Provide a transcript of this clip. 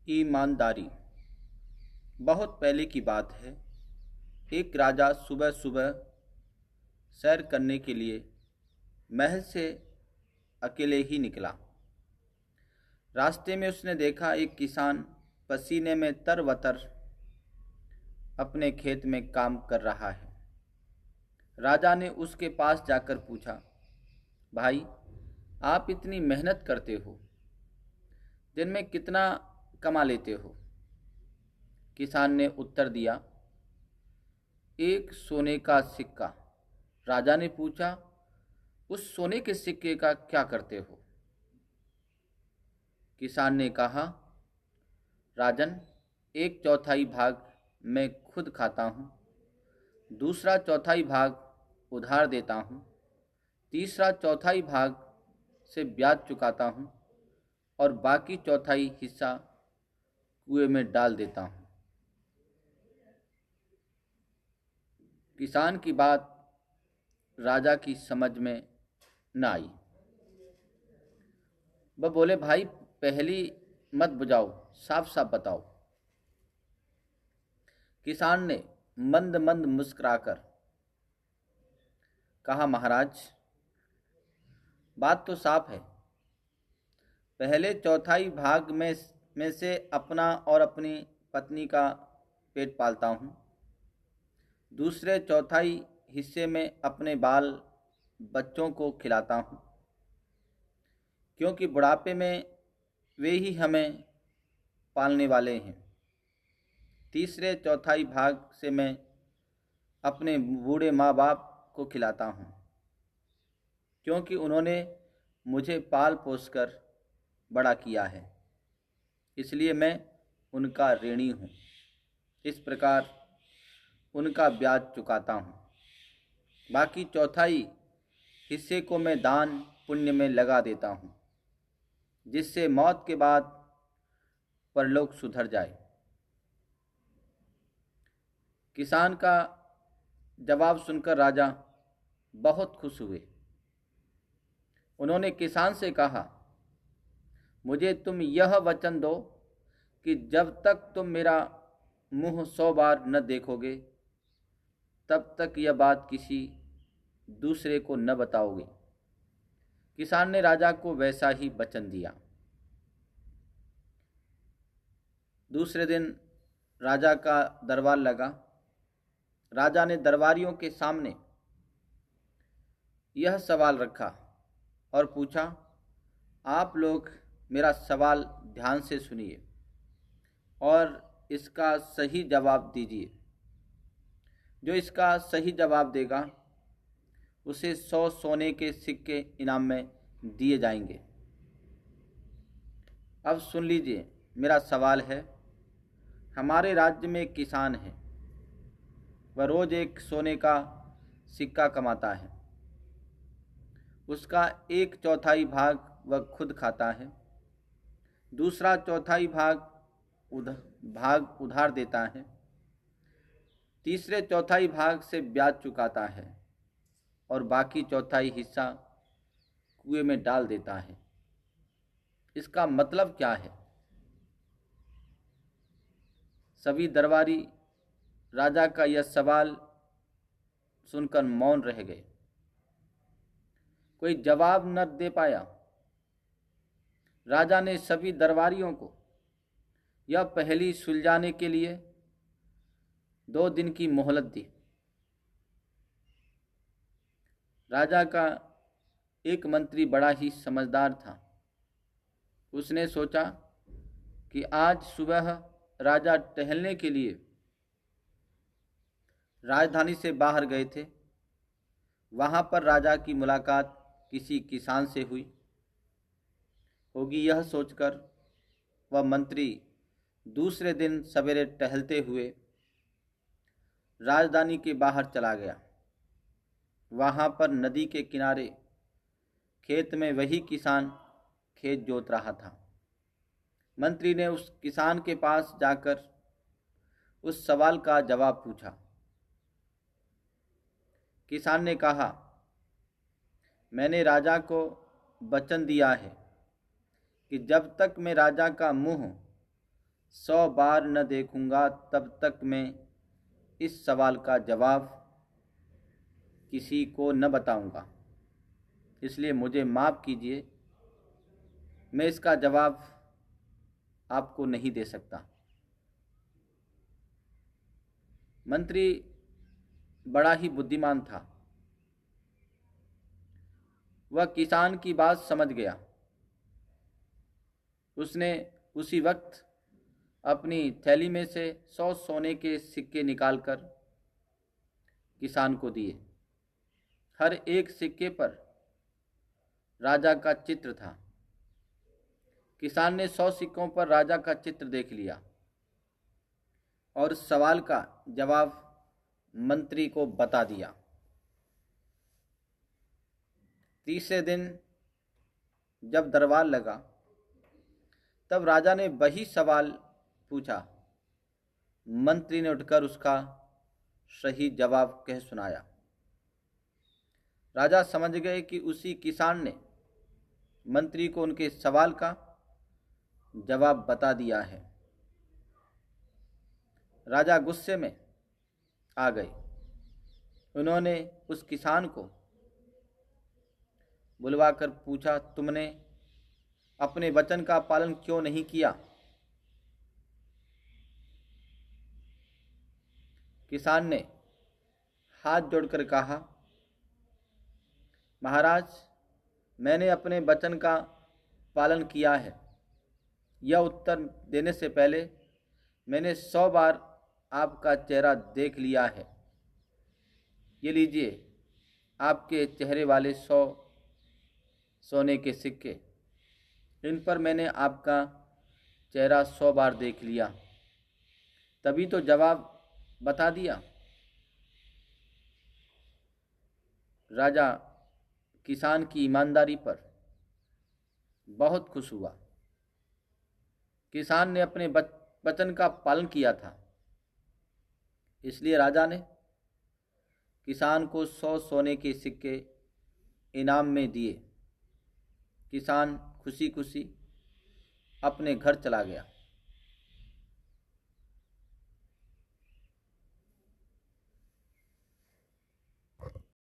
ईमानदारी। बहुत पहले की बात है। एक राजा सुबह सुबह सैर करने के लिए महल से अकेले ही निकला। रास्ते में उसने देखा एक किसान पसीने में तरबतर अपने खेत में काम कर रहा है। राजा ने उसके पास जाकर पूछा, भाई, आप इतनी मेहनत करते हो, दिन में कितना कमा लेते हो? किसान ने उत्तर दिया, एक सोने का सिक्का। राजा ने पूछा, उस सोने के सिक्के का क्या करते हो? किसान ने कहा, राजन, एक चौथाई भाग मैं खुद खाता हूँ, दूसरा चौथाई भाग उधार देता हूँ, तीसरा चौथाई भाग से ब्याज चुकाता हूँ और बाकी चौथाई हिस्सा कुएं में डाल देता हूँ। किसान की बात राजा की समझ में न आई। वह बोले, भाई, पहली मत बुझाओ, साफ साफ बताओ। किसान ने मंद मंद मुस्कुराकर कहा, महाराज, बात तो साफ है। पहले चौथाई भाग में से अपना और अपनी पत्नी का पेट पालता हूँ, दूसरे चौथाई हिस्से में अपने बाल बच्चों को खिलाता हूँ, क्योंकि बुढ़ापे में वे ही हमें पालने वाले हैं। तीसरे चौथाई भाग से मैं अपने बूढ़े माँ बाप को खिलाता हूँ, क्योंकि उन्होंने मुझे पाल पोस कर बड़ा किया है, इसलिए मैं उनका ऋणी हूँ। इस प्रकार उनका ब्याज चुकाता हूँ। बाकी चौथाई हिस्से को मैं दान पुण्य में लगा देता हूँ, जिससे मौत के बाद परलोक सुधर जाए। किसान का जवाब सुनकर राजा बहुत खुश हुए। उन्होंने किसान से कहा, मुझे तुम यह वचन दो कि जब तक तुम मेरा मुंह 100 बार न देखोगे, तब तक यह बात किसी दूसरे को न बताओगे। किसान ने राजा को वैसा ही वचन दिया। दूसरे दिन राजा का दरबार लगा। राजा ने दरबारियों के सामने यह सवाल रखा और पूछा, आप लोग मेरा सवाल ध्यान से सुनिए और इसका सही जवाब दीजिए। जो इसका सही जवाब देगा उसे 100 सोने के सिक्के इनाम में दिए जाएंगे। अब सुन लीजिए, मेरा सवाल है। हमारे राज्य में एक किसान है। वह रोज एक सोने का सिक्का कमाता है। उसका एक चौथाई भाग वह खुद खाता है, दूसरा चौथाई भाग उधार देता है, तीसरे चौथाई भाग से ब्याज चुकाता है और बाकी चौथाई हिस्सा कुएं में डाल देता है। इसका मतलब क्या है? सभी दरबारी राजा का यह सवाल सुनकर मौन रह गए। कोई जवाब न दे पाया। राजा ने सभी दरबारियों को यह पहेली सुलझाने के लिए 2 दिन की मोहलत दी। राजा का एक मंत्री बड़ा ही समझदार था। उसने सोचा कि आज सुबह राजा टहलने के लिए राजधानी से बाहर गए थे। वहां पर राजा की मुलाकात किसी किसान से हुई होगी। यह सोचकर वह मंत्री दूसरे दिन सवेरे टहलते हुए राजधानी के बाहर चला गया। वहां पर नदी के किनारे खेत में वही किसान खेत जोत रहा था। मंत्री ने उस किसान के पास जाकर उस सवाल का जवाब पूछा। किसान ने कहा, मैंने राजा को वचन दिया है कि जब तक मैं राजा का मुंह 100 बार न देखूंगा तब तक मैं इस सवाल का जवाब किसी को न बताऊंगा, इसलिए मुझे माफ़ कीजिए, मैं इसका जवाब आपको नहीं दे सकता। मंत्री बड़ा ही बुद्धिमान था। वह किसान की बात समझ गया। उसने उसी वक्त अपनी थैली में से 100 सोने के सिक्के निकालकर किसान को दिए। हर एक सिक्के पर राजा का चित्र था। किसान ने 100 सिक्कों पर राजा का चित्र देख लिया और सवाल का जवाब मंत्री को बता दिया। तीसरे दिन जब दरबार लगा तब राजा ने वही सवाल पूछा। मंत्री ने उठकर उसका सही जवाब कह सुनाया। राजा समझ गए कि उसी किसान ने मंत्री को उनके सवाल का जवाब बता दिया है। राजा गुस्से में आ गए। उन्होंने उस किसान को बुलवाकर पूछा, तुमने अपने वचन का पालन क्यों नहीं किया? किसान ने हाथ जोड़कर कहा, महाराज, मैंने अपने वचन का पालन किया है। यह उत्तर देने से पहले मैंने 100 बार आपका चेहरा देख लिया है। ये लीजिए आपके चेहरे वाले 100 सोने के सिक्के। इन पर मैंने आपका चेहरा 100 बार देख लिया, तभी तो जवाब बता दिया। राजा किसान की ईमानदारी पर बहुत खुश हुआ। किसान ने अपने वचन का पालन किया था, इसलिए राजा ने किसान को 100 सोने के सिक्के इनाम में दिए। किसान खुशी खुशी अपने घर चला गया।